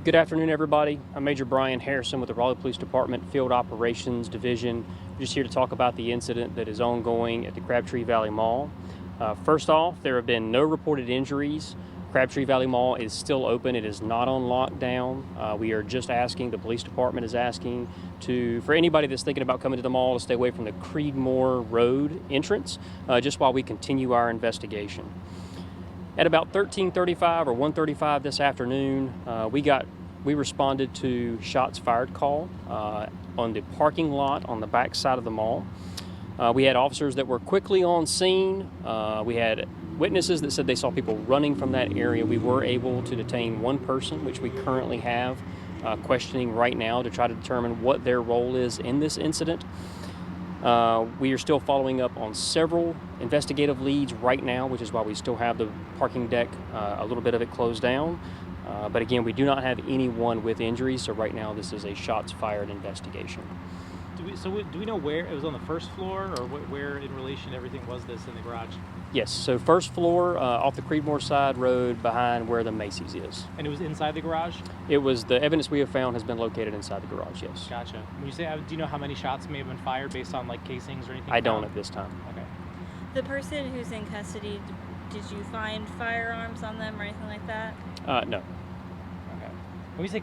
Good afternoon, everybody. I'm Major Brian Harrison with the Raleigh Police Department Field Operations Division. We're just here to talk about the incident that is ongoing at the Crabtree Valley Mall. First off, there have been no reported injuries. Crabtree Valley Mall is still open. It is not on lockdown. We are just asking, the police department is asking for anybody that's thinking about coming to the mall to stay away from the Creedmoor Road entrance, just while we continue our investigation. At about 13:35 or 1:35 this afternoon, we responded to shots fired call on the parking lot on the back side of the mall. We had officers that were quickly on scene. We had witnesses that said they saw people running from that area. We were able to detain one person, which we currently have questioning right now to try to determine what their role is in this incident. We are still following up on several investigative leads right now, which is why we still have the parking deck, a little bit of it closed down. But again, we do not have anyone with injuries, so right now this is a shots fired investigation. Do we know where it was, on the first floor, or where in relation to everything was this in the garage? Yes, so first floor off the Creedmoor side road behind where the Macy's is. And it was inside the garage? It was, the evidence we have found has been located inside the garage, yes. Gotcha. When you say, do you know how many shots may have been fired based on like casings or anything? I don't at this time. Okay. The person who's in custody, did you find firearms on them or anything like that? No. When you say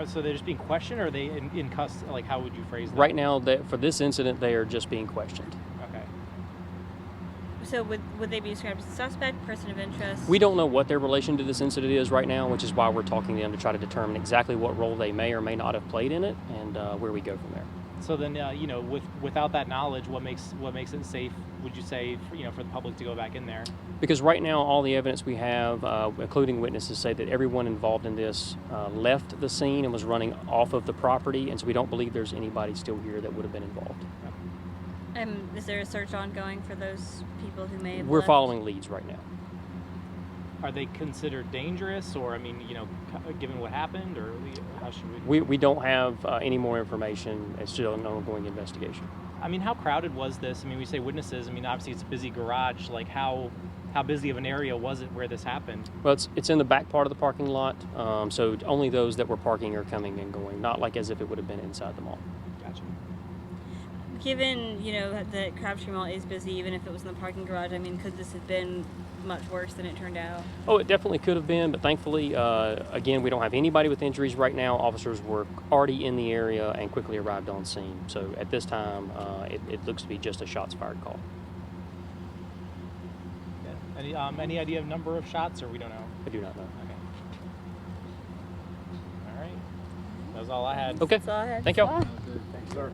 so they're just being questioned, or are they in custody? Like, how would you phrase that? Right now, for this incident, they are just being questioned. Okay. So would they be described as a suspect, person of interest? We don't know what their relation to this incident is right now, which is why we're talking to them to try to determine exactly what role they may or may not have played in it, and where we go from there. So then, without that knowledge, what makes it safe, would you say, for the public to go back in there? Because right now, all the evidence we have, including witnesses, say that everyone involved in this left the scene and was running off of the property, and so we don't believe there's anybody still here that would have been involved. Is there a search ongoing for those people who may have We're left? following leads right now. Are they considered dangerous, or, given what happened, or how should we? We don't have any more information. It's still an ongoing investigation. How crowded was this? We say witnesses. Obviously it's a busy garage. Like, how busy of an area was it where this happened? Well, it's in the back part of the parking lot, so only those that were parking are coming and going, not like as if it would have been inside the mall. Gotcha. Given, that Crabtree Mall is busy, even if it was in the parking garage, could this have been much worse than it turned out? Oh, it definitely could have been, but thankfully, again, we don't have anybody with injuries right now. Officers were already in the area and quickly arrived on scene. So at this time, it looks to be just a shots fired call. Yeah. Any idea of number of shots, or we don't know? I do not know. Okay. All right. That was all I had. Okay. That's all I had. Thank y'all. Thanks, sir.